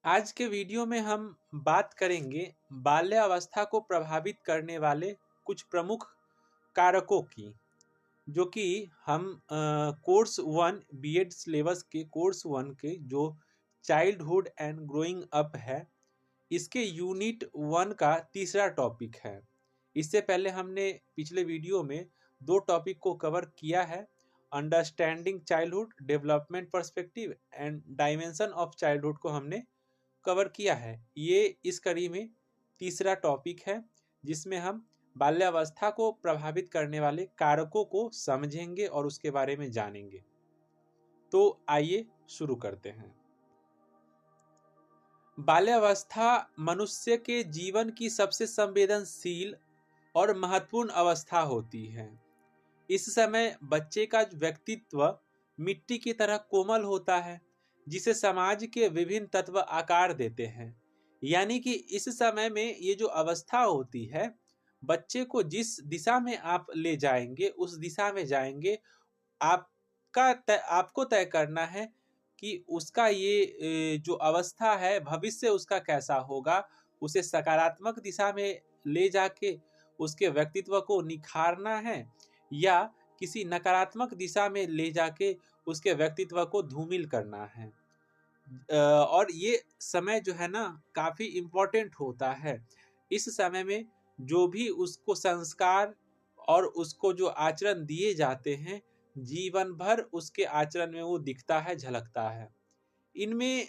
आज के वीडियो में हम बात करेंगे बाल्यावस्था को प्रभावित करने वाले कुछ प्रमुख कारकों की, जो कि हम कोर्स 1 बीएड सिलेबस के कोर्स 1 के जो चाइल्डहुड एंड ग्रोइंग अप है, इसके यूनिट 1 का तीसरा टॉपिक है। इससे पहले हमने पिछले वीडियो में 2 टॉपिक को कवर किया है, understanding childhood, development perspective and dimension of childhood को हमने कवर किया है। ये इस कड़ी में तीसरा टॉपिक है, जिसमें हम बाल्यावस्था को प्रभावित करने वाले कारकों को समझेंगे और उसके बारे में जानेंगे। तो आइए शुरू करते हैं। बाल्यावस्था मनुष्य के जीवन की सबसे संवेदनशील और महत्वपूर्ण अवस्था होती है। इस समय बच्चे का व्यक्तित्व मिट्टी की तरह कोमल होता है, जिसे समाज के विभिन्न तत्व आकार देते हैं। यानी कि इस समय में ये जो अवस्था होती है, बच्चे को जिस दिशा में आप ले जाएंगे उस दिशा में जाएंगे। आपको तय करना है कि उसका ये जो अवस्था है, भविष्य उसका कैसा होगा। उसे सकारात्मक दिशा में ले जाके उसके व्यक्तित्व को निखारना है या किसी नकारात्मक दिशा में ले जाके उसके व्यक्तित्व को धूमिल करना है। और ये समय जो है ना, काफी इम्पोर्टेंट होता है। इस समय में जो भी उसको संस्कार और उसको जो आचरण दिए जाते हैं, जीवन भर उसके आचरण में वो दिखता है, झलकता है। इनमें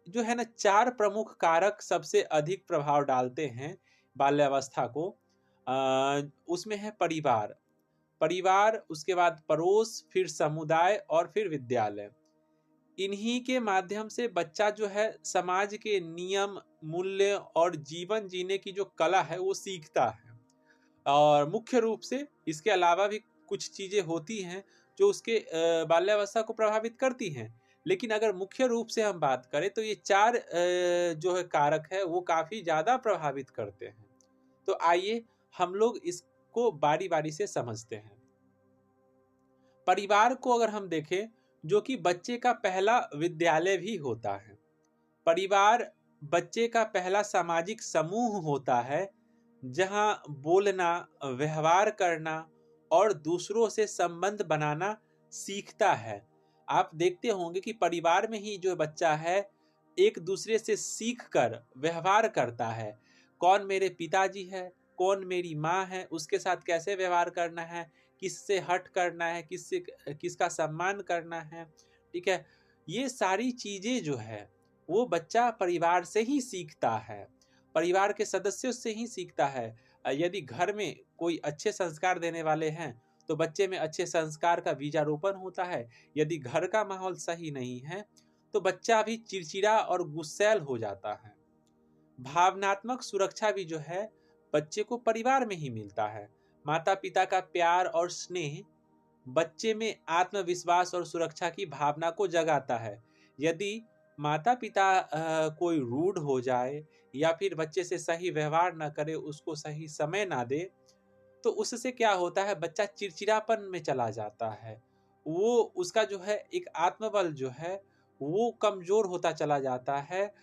जो है ना, 4 प्रमुख कारक सबसे अधिक प्रभाव डालते हैं बाल्यावस्था को। उसमें है परिवार, उसके बाद पड़ोस, फिर समुदाय और फिर विद्यालय। इन्हीं के माध्यम से बच्चा जो है समाज के नियम, मूल्य और जीवन जीने की जो कला है वो सीखता है। और मुख्य रूप से इसके अलावा भी कुछ चीजें होती हैं जो उसके बाल्यावस्था को प्रभावित करती हैं, लेकिन अगर मुख्य रूप से हम बात करें तो ये 4 जो है कारक है वो काफी ज्यादा प्रभावित करते हैं। तो आइए हम लोग इसको बारी बारी से समझते हैं। परिवार को अगर हम देखें, जो कि बच्चे का पहला विद्यालय भी होता है। परिवार बच्चे का पहला सामाजिक समूह होता है, जहां बोलना, व्यवहार करना और दूसरों से संबंध बनाना सीखता है। आप देखते होंगे कि परिवार में ही जो बच्चा है एक दूसरे से सीख कर व्यवहार करता है। कौन मेरे पिताजी है, कौन मेरी माँ है, उसके साथ कैसे व्यवहार करना है, किससे हट करना है, किसका सम्मान करना है। ठीक है, ये सारी चीजें जो है वो बच्चा परिवार से ही सीखता है, परिवार के सदस्यों से ही सीखता है। यदि घर में कोई अच्छे संस्कार देने वाले हैं तो बच्चे में अच्छे संस्कार का बीजारोपण होता है। यदि घर का माहौल सही नहीं है तो बच्चा भी चिड़चिड़ा और गुस्सैल हो जाता है। भावनात्मक सुरक्षा भी जो है बच्चे को परिवार में ही मिलता है। माता पिता का प्यार और स्नेह बच्चे में आत्मविश्वास और सुरक्षा की भावना को जगाता है। यदि माता पिता कोई रूड हो जाए या फिर बच्चे से सही व्यवहार ना करे, उसको सही समय ना दे, तो उससे क्या होता है, बच्चा चिड़चिड़ापन में चला जाता है। वो उसका जो है एक आत्मबल जो है वो कमजोर होता चला जाता है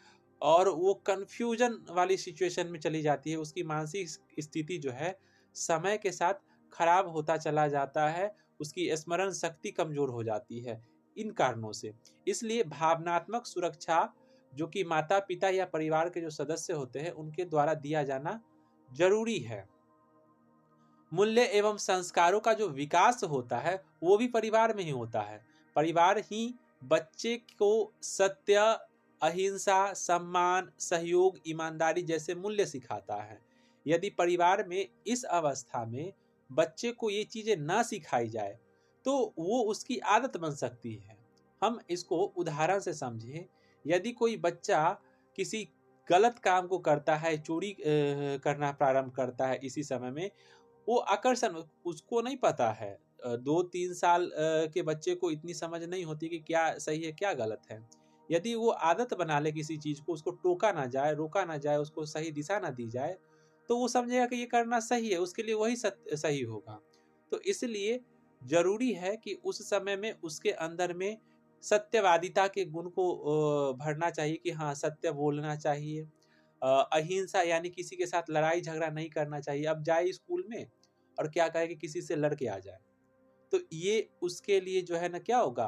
और वो कंफ्यूजन वाली सिचुएशन में चली जाती है। उसकी मानसिक स्थिति जो है समय के साथ खराब होता चला जाता है, उसकी स्मरण शक्ति कमजोर हो जाती है इन कारणों से। इसलिए भावनात्मक सुरक्षा जो कि माता पिता या परिवार के जो सदस्य होते हैं उनके द्वारा दिया जाना जरूरी है। मूल्य एवं संस्कारों का जो विकास होता है वो भी परिवार में ही होता है। परिवार ही बच्चे को सत्य, अहिंसा, सम्मान, सहयोग, ईमानदारी जैसे मूल्य सिखाता है। यदि परिवार में इस अवस्था में बच्चे को ये चीजें ना सिखाई जाए तो वो उसकी आदत बन सकती है। हम इसको उदाहरण से समझें। यदि कोई बच्चा किसी गलत काम को करता है, चोरी करना प्रारंभ करता है इसी समय में, वो आकर्षण उसको नहीं पता है। 2-3 साल के बच्चे को इतनी समझ नहीं होती कि क्या सही है क्या गलत है। यदि वो आदत बना ले किसी चीज को, उसको टोका ना जाए, रोका ना जाए, उसको सही दिशा ना दी जाए, तो वो समझेगा कि ये करना सही है, उसके लिए वही सही होगा। तो इसलिए जरूरी है कि उस समय में उसके अंदर में सत्यवादिता के गुण को भरना चाहिए कि हाँ, सत्य बोलना चाहिए। अहिंसा यानी किसी के साथ लड़ाई झगड़ा नहीं करना चाहिए। अब जाए स्कूल में और क्या कहे कि किसी से लड़ के आ जाए, तो ये उसके लिए जो है ना क्या होगा,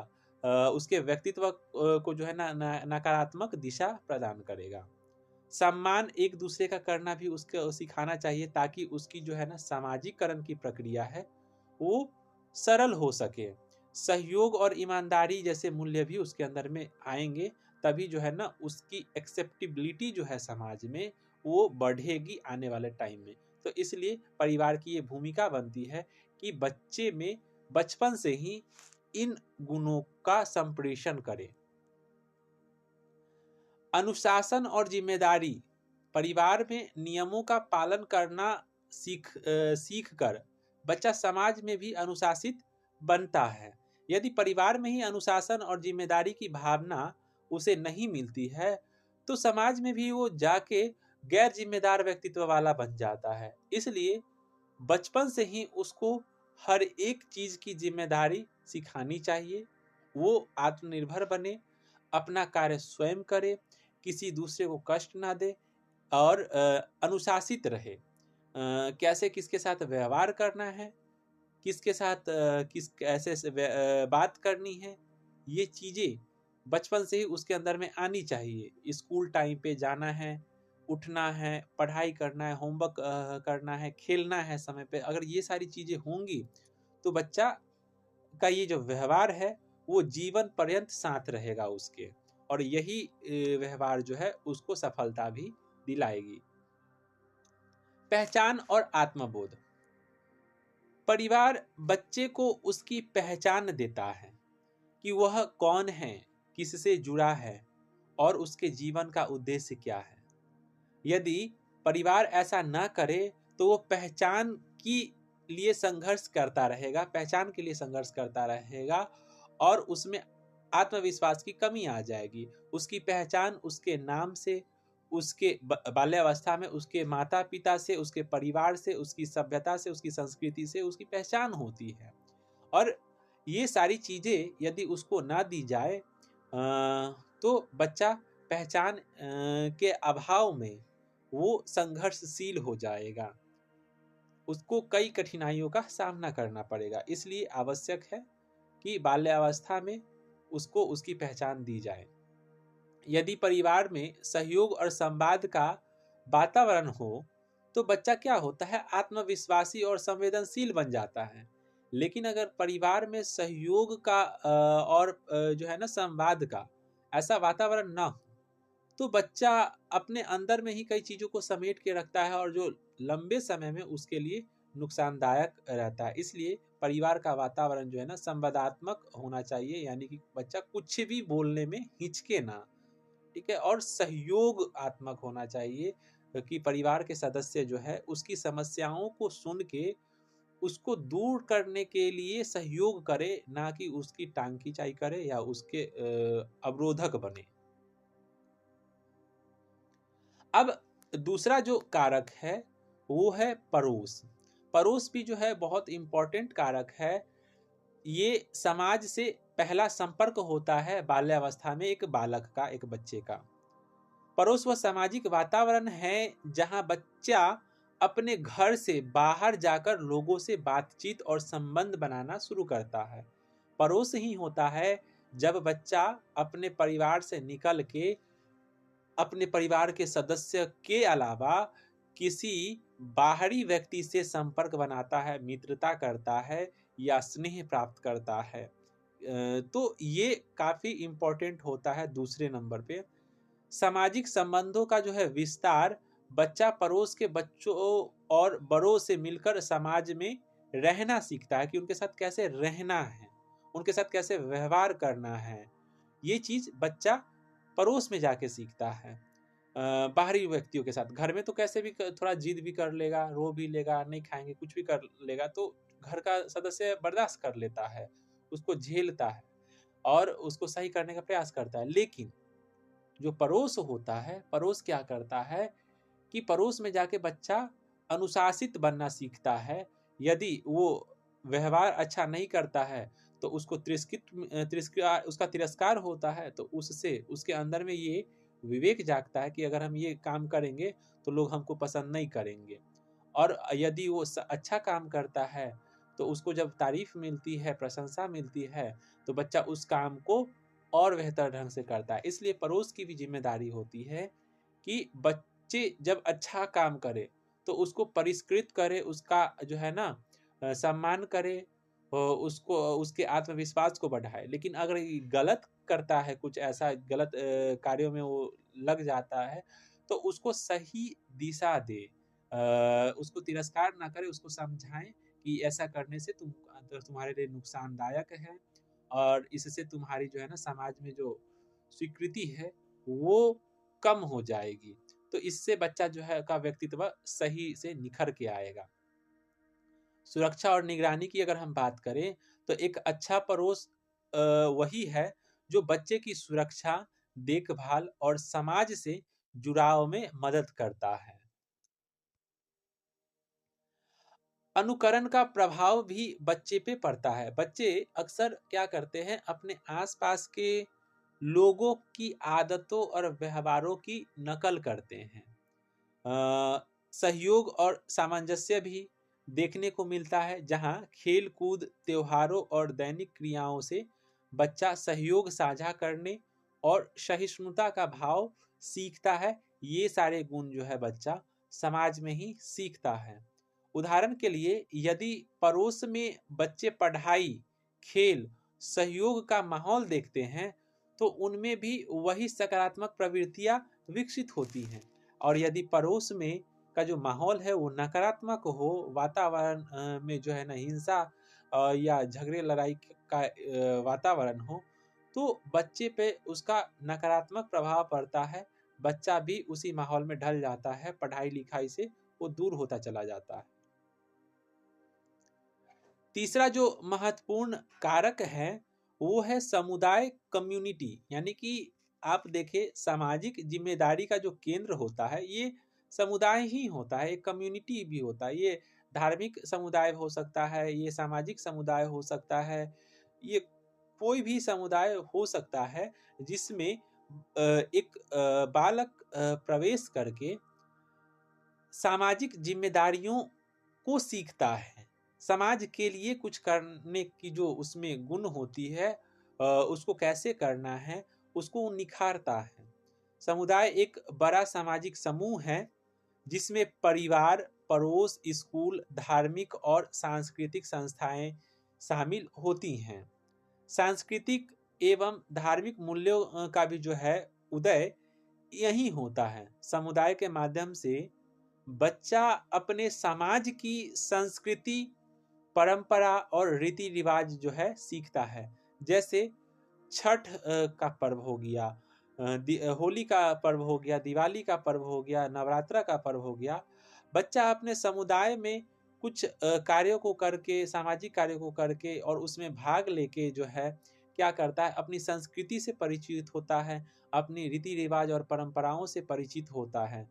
उसके व्यक्तित्व को जो है ना नकारात्मक दिशा प्रदान करेगा। सम्मान एक दूसरे का करना भी उसको सिखाना चाहिए, ताकि उसकी जो है ना सामाजिकरण की प्रक्रिया है वो सरल हो सके। सहयोग और ईमानदारी जैसे मूल्य भी उसके अंदर में आएंगे, तभी जो है ना उसकी एक्सेप्टेबिलिटी जो है समाज में वो बढ़ेगी आने वाले टाइम में। तो इसलिए परिवार की ये भूमिका बनती है कि बच्चे में बचपन से ही इन गुणों का संप्रेषण करे। अनुशासन और जिम्मेदारी, परिवार में नियमों का पालन करना सीख कर बच्चा समाज में भी अनुशासित बनता है। यदि परिवार में ही अनुशासन और जिम्मेदारी की भावना उसे नहीं मिलती है, तो समाज में भी वो जाके गैर जिम्मेदार व्यक्तित्व वाला बन जाता है। इसलिए बचपन से ही उसको हर एक चीज की जिम्मेदारी सिखानी चाहिए। वो आत्मनिर्भर बने, अपना कार्य स्वयं करे, किसी दूसरे को कष्ट ना दे और अनुशासित रहे। कैसे किसके साथ व्यवहार करना है, किसके साथ किस कैसे बात करनी है, ये चीजें बचपन से ही उसके अंदर में आनी चाहिए। स्कूल टाइम पे जाना है, उठना है, पढ़ाई करना है, होमवर्क करना है, खेलना है समय पे, अगर ये सारी चीजें होंगी तो बच्चा का ये जो व्यवहार है वो जीवन पर्यंत साथ रहेगा उसके, और यही व्यवहार जो है उसको सफलता भी दिलाएगी। पहचान और आत्मबोध, परिवार बच्चे को उसकी पहचान देता है कि वह कौन है, किससे जुड़ा है और उसके जीवन का उद्देश्य क्या है। यदि परिवार ऐसा ना करे तो वो पहचान की लिए संघर्ष करता रहेगा, पहचान के लिए संघर्ष करता रहेगा और उसमें आत्मविश्वास की कमी आ जाएगी। उसकी पहचान उसके नाम से, उसके बाल्यावस्था में उसके माता पिता से, उसके परिवार से, उसकी सभ्यता से, उसकी संस्कृति से उसकी पहचान होती है। और ये सारी चीजें यदि उसको ना दी जाए तो बच्चा पहचान के अभाव में वो संघर्षशील हो जाएगा, उसको कई कठिनाइयों का सामना करना पड़ेगा। इसलिए आवश्यक है कि बाल्यावस्था में उसको उसकी पहचान दी जाए। यदि परिवार में सहयोग और संवाद का वातावरण हो तो बच्चा क्या होता है, आत्मविश्वासी और संवेदनशील बन जाता है। लेकिन अगर परिवार में सहयोग का और जो है ना संवाद का ऐसा वातावरण ना हो तो बच्चा अपने अंदर में ही कई चीजों को समेट के रखता है और जो लंबे समय में उसके लिए नुकसानदायक रहता है। इसलिए परिवार का वातावरण जो है ना संवादात्मक होना चाहिए, यानी कि बच्चा कुछ भी बोलने में हिचके ना, ठीक है, और सहयोग आत्मक होना चाहिए कि परिवार के सदस्य जो है उसकी समस्याओं को सुन के उसको दूर करने के लिए सहयोग करे, ना कि उसकी टांग खिंचाई करे या उसके अवरोधक बने। अब दूसरा जो कारक है वो है पड़ोस। पड़ोस भी जो है बहुत इंपॉर्टेंट कारक है। ये समाज से पहला संपर्क होता है बाल्यावस्था में एक बालक का, एक बच्चे का। पड़ोस वह सामाजिक वातावरण है जहां बच्चा अपने घर से बाहर जाकर लोगों से बातचीत और संबंध बनाना शुरू करता है। पड़ोस ही होता है जब बच्चा अपने परिवार से निकल के अपने परिवार के सदस्य के अलावा किसी बाहरी व्यक्ति से संपर्क बनाता है, मित्रता करता है या स्नेह प्राप्त करता है। तो ये काफी इम्पोर्टेंट होता है। दूसरे नंबर पे सामाजिक संबंधों का जो है विस्तार, बच्चा पड़ोस के बच्चों और बड़ों से मिलकर समाज में रहना सीखता है कि उनके साथ कैसे रहना है, उनके साथ कैसे व्यवहार करना है। ये चीज बच्चा पड़ोस में जाके सीखता है। बाहरी व्यक्तियों के साथ, घर में तो कैसे भी थोड़ा जिद भी कर लेगा, रो भी लेगा, नहीं खाएंगे कुछ भी कर लेगा, तो घर का सदस्य बर्दाश्त कर लेता है, उसको झेलता है और उसको सही करने का प्रयास करता है। लेकिन जो पड़ोस होता है, पड़ोस क्या करता है कि पड़ोस में जाके बच्चा अनुशासित बनना सीखता है। यदि वो व्यवहार अच्छा नहीं करता है तो तो उसको तिरस्कार उसका तिरस्कार होता है, तो उससे उसके अंदर में ये विवेक जागता है कि अगर हम ये काम करेंगे तो लोग हमको पसंद नहीं करेंगे। और यदि वो अच्छा काम करता है तो उसको जब तारीफ मिलती है, प्रशंसा मिलती है, तो बच्चा उस काम को और बेहतर ढंग से करता है। इसलिए पड़ोस की भी जिम्मेदारी होती है कि बच्चे जब अच्छा काम करे तो उसको परिष्कृत करे, उसका जो है ना सम्मान करे, उसको उसके आत्मविश्वास को बढ़ाए। लेकिन अगर ये गलत करता है, कुछ ऐसा गलत कार्यों में वो लग जाता है, तो उसको सही दिशा दे, उसको तिरस्कार ना करे, उसको समझाएं कि ऐसा करने से तुम्हारे लिए नुकसानदायक है और इससे तुम्हारी जो है ना समाज में जो स्वीकृति है वो कम हो जाएगी। तो इससे बच्चा जो है का व्यक्तित्व सही से निखर के आएगा। सुरक्षा और निगरानी की अगर हम बात करें तो एक अच्छा पड़ोस वही है जो बच्चे की सुरक्षा, देखभाल और समाज से जुड़ाव में मदद करता है। अनुकरण का प्रभाव भी बच्चे पे पड़ता है। बच्चे अक्सर क्या करते हैं, अपने आसपास के लोगों की आदतों और व्यवहारों की नकल करते हैं। सहयोग और सामंजस्य भी देखने को मिलता है, जहां खेल कूद, त्योहारों और दैनिक क्रियाओं से बच्चा सहयोग साझा करने और सहिष्णुता का भाव सीखता है। ये सारे गुण जो है बच्चा समाज में ही सीखता है। उदाहरण के लिए यदि पड़ोस में बच्चे पढ़ाई, खेल, सहयोग का माहौल देखते हैं तो उनमें भी वही सकारात्मक प्रवृत्तियां विकसित होती हैं। और यदि पड़ोस में का जो माहौल है वो नकारात्मक हो, वातावरण में जो है ना हिंसा या झगड़े लड़ाई का वातावरण हो, तो बच्चे पे उसका नकारात्मक प्रभाव पड़ता है। बच्चा भी उसी माहौल में ढल जाता है, पढ़ाई लिखाई से वो दूर होता चला जाता है। तीसरा जो महत्वपूर्ण कारक है वो है समुदाय, कम्युनिटी। यानी कि आप देखें, सामाजिक जिम्मेदारी का जो केंद्र होता है ये समुदाय ही होता है, एक कम्युनिटी भी होता है। ये धार्मिक समुदाय हो सकता है, ये सामाजिक समुदाय हो सकता है, ये कोई भी समुदाय हो सकता है जिसमें एक बालक प्रवेश करके सामाजिक जिम्मेदारियों को सीखता है। समाज के लिए कुछ करने की जो उसमें गुण होती है, उसको कैसे करना है, उसको वो निखारता है। समुदाय एक बड़ा सामाजिक समूह है जिसमें परिवार, पड़ोस, स्कूल, धार्मिक और सांस्कृतिक संस्थाएं शामिल होती हैं। सांस्कृतिक एवं धार्मिक मूल्यों का भी जो है उदय यही होता है। समुदाय के माध्यम से बच्चा अपने समाज की संस्कृति, परंपरा और रीति रिवाज जो है सीखता है। जैसे छठ का पर्व हो गया, होली का पर्व हो गया, दिवाली का पर्व हो गया, नवरात्रा का पर्व हो गया। बच्चा अपने समुदाय में कुछ कार्यों को करके, सामाजिक कार्यों को करके और उसमें भाग लेके जो है क्या करता है, अपनी संस्कृति से परिचित होता है, अपनी रीति रिवाज और परंपराओं से परिचित होता है।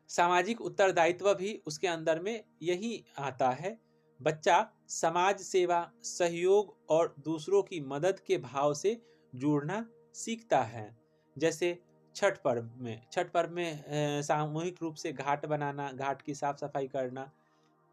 सामाजिक उत्तरदायित्व भी उसके अंदर में यही आता है। बच्चा समाज सेवा, सहयोग और दूसरों की मदद के भाव से जुड़ना सीखता है। जैसे छठ पर्व में सामूहिक रूप से घाट बनाना, घाट की साफ सफाई करना,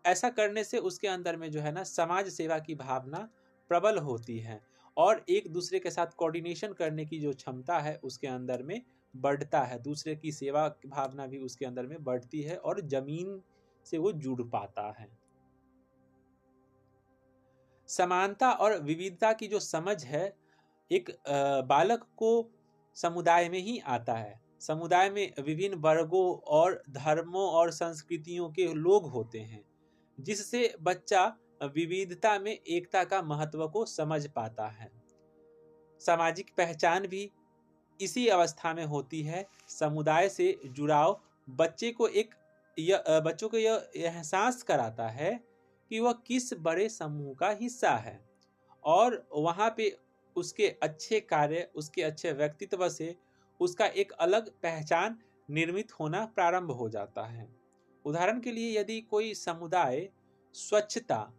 ऐसा करने से उसके अंदर में जो है ना समाज सेवा की भावना प्रबल होती है और एक दूसरे के साथ कोऑर्डिनेशन करने की जो क्षमता है उसके अंदर में बढ़ता है। दूसरे की सेवा की भावना भी उसके अंदर में बढ़ती है और जमीन से वो जुड़ पाता है। समानता और विविधता की जो समझ है, एक बालक को समुदाय में ही आता है। समुदाय में विभिन्न वर्गों और धर्मों और संस्कृतियों के लोग होते हैं, जिससे बच्चा विविधता में एकता का महत्व को समझ पाता है। सामाजिक पहचान भी इसी अवस्था में होती है। समुदाय से जुड़ाव बच्चों को यह एहसास कराता है कि वह किस बड़े समूह का हिस्सा है और वहाँ पे उसके अच्छे कार्य, उसके अच्छे व्यक्तित्व से उसका एक अलग पहचान निर्मित होना प्रारंभ हो जाता है। उदाहरण के लिए यदि कोई समुदाय स्वच्छता,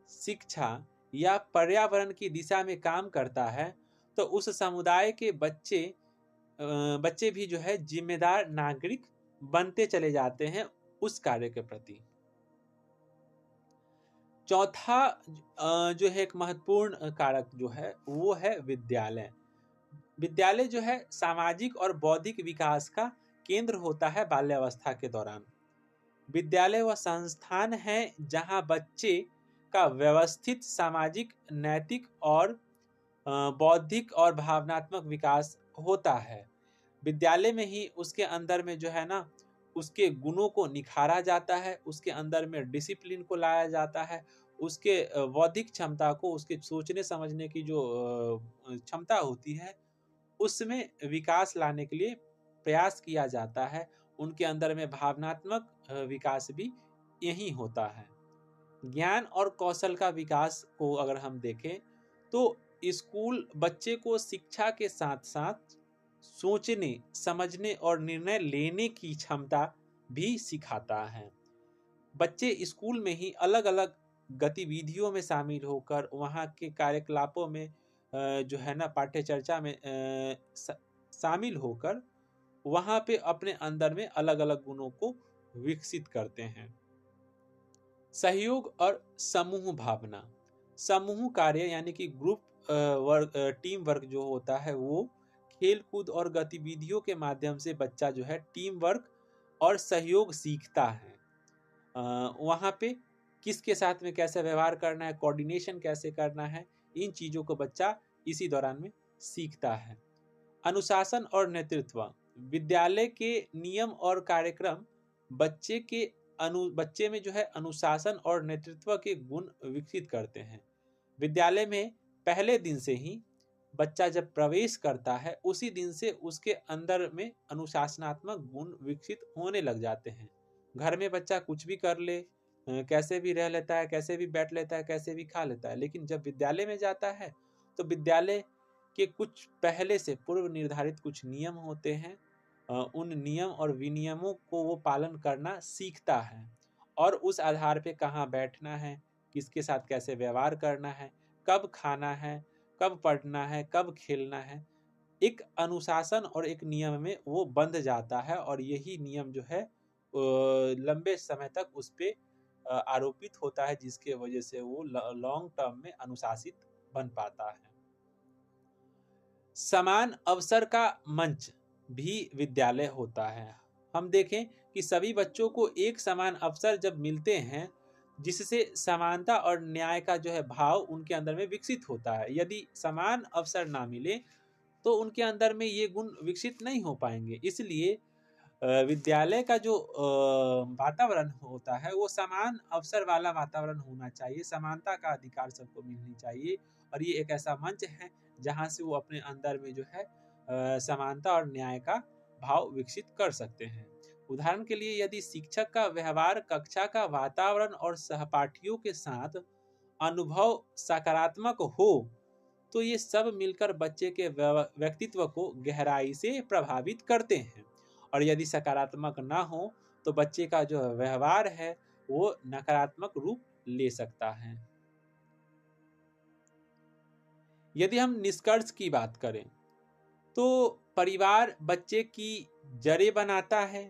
शिक्षा या पर्यावरण की दिशा में काम करता है, तो उस समुदाय के बच्चे भी जो है जिम्मेदार नागरिक बनते चले जाते हैं उस कार्य के प्रति। चौथा जो है एक महत्वपूर्ण कारक जो है वो है विद्यालय। विद्यालय जो है सामाजिक और बौद्धिक विकास का केंद्र होता है बाल्यावस्था के दौरान। विद्यालय वह संस्थान है जहां बच्चे का व्यवस्थित सामाजिक, नैतिक और बौद्धिक और भावनात्मक विकास होता है। विद्यालय में ही उसके अंदर में जो है ना, उसके गुणों को निखारा जाता है, उसके अंदर में डिसिप्लिन को लाया जाता है, उसके बौद्धिक क्षमता को, उसके सोचने समझने की जो क्षमता होती है, उसमें विकास लाने के लिए प्रयास किया जाता है। उनके अंदर में भावनात्मक विकास भी यही होता है। ज्ञान और कौशल का विकास को अगर हम देखें तो स्कूल बच्चे को शिक्षा के साथ साथ सोचने, समझने और निर्णय लेने की क्षमता भी सिखाता है। बच्चे स्कूल में ही अलग-अलग गतिविधियों में शामिल होकर, वहाँ के कार्यकलापों में जो है ना, पाठ्य चर्चा में शामिल होकर वहाँ पे अपने अंदर में अलग-अलग गुणों को विकसित करते हैं। सहयोग और समूह भावना। समूह कार्य यानी कि ग्रुप टीम वर्क जो होता है, वो खेल कूद और गतिविधियों के माध्यम से बच्चा जो है टीम वर्क और सहयोग सीखता है। वहाँ पे किसके साथ में कैसे व्यवहार करना है, कोऑर्डिनेशन कैसे करना है, इन चीज़ों को बच्चा इसी दौरान में सीखता है। अनुशासन और नेतृत्व। विद्यालय के नियम और कार्यक्रम बच्चे में जो है अनुशासन और नेतृत्व के गुण विकसित करते हैं। विद्यालय में पहले दिन से ही बच्चा जब प्रवेश करता है, उसी दिन से उसके अंदर में अनुशासनात्मक गुण विकसित होने लग जाते हैं। घर में बच्चा कुछ भी कर ले, कैसे भी रह लेता है, कैसे भी बैठ लेता है, कैसे भी खा लेता है, लेकिन जब विद्यालय में जाता है तो विद्यालय के कुछ पहले से पूर्व निर्धारित कुछ नियम होते हैं। उन नियम और विनियमों को वो पालन करना सीखता है और उस आधार पे कहाँ बैठना है, किसके साथ कैसे व्यवहार करना है, कब खाना है, कब पढ़ना है, कब खेलना है, एक अनुशासन और एक नियम में वो बंध जाता है और यही नियम जो है लंबे समय तक उस पे आरोपित होता है, जिसके वजह से वो लॉन्ग टर्म में अनुशासित बन पाता है। समान अवसर का मंच भी विद्यालय होता है। हम देखें कि सभी बच्चों को एक समान अवसर जब मिलते हैं, जिससे समानता और न्याय का जो है भाव उनके अंदर में विकसित होता है। यदि समान अवसर ना मिले तो उनके अंदर में ये गुण विकसित नहीं हो पाएंगे। इसलिए विद्यालय का जो वातावरण होता है वो समान अवसर वाला वातावरण होना चाहिए, समानता का अधिकार सबको मिलनी चाहिए और ये एक ऐसा मंच है जहाँ से वो अपने अंदर में जो है समानता और न्याय का भाव विकसित कर सकते हैं। उदाहरण के लिए यदि शिक्षक का व्यवहार, कक्षा का वातावरण और सहपाठियों के साथ अनुभव सकारात्मक हो तो ये सब मिलकर बच्चे के व्यक्तित्व को गहराई से प्रभावित करते हैं और यदि सकारात्मक ना हो तो बच्चे का जो व्यवहार है वो नकारात्मक रूप ले सकता है। यदि हम निष्कर्ष की बात करें तो परिवार बच्चे की जड़ें बनाता है,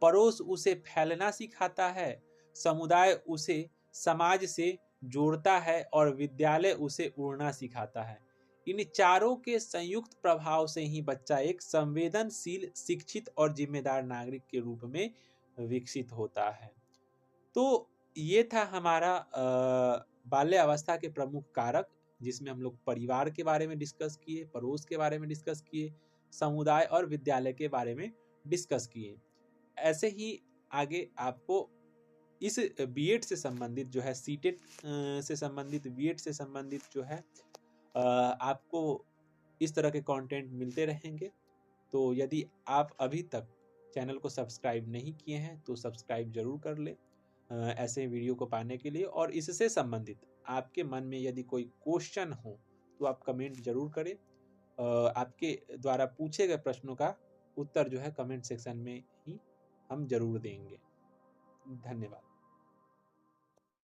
पड़ोस उसे फैलना सिखाता है, समुदाय उसे समाज से जोड़ता है और विद्यालय उसे उड़ना सिखाता है। इन चारों के संयुक्त प्रभाव से ही बच्चा एक संवेदनशील, शिक्षित और जिम्मेदार नागरिक के रूप में विकसित होता है। तो ये था हमारा बाल्य अवस्था के प्रमुख कारक, जिसमें हम लोग परिवार के बारे में डिस्कस किए, पड़ोस के बारे में डिस्कस किए, समुदाय और विद्यालय के बारे में डिस्कस किए। ऐसे ही आगे आपको इस बीएड से संबंधित जो है, सीटेट से संबंधित, बीएड से संबंधित जो है आपको इस तरह के कंटेंट मिलते रहेंगे। तो यदि आप अभी तक चैनल को सब्सक्राइब नहीं किए हैं तो सब्सक्राइब जरूर कर लें ऐसे वीडियो को पाने के लिए। और इससे संबंधित आपके मन में यदि कोई क्वेश्चन हो तो आप कमेंट जरूर करें। आपके द्वारा पूछे गए प्रश्नों का उत्तर जो है कमेंट सेक्शन में ही हम जरूर देंगे। धन्यवाद।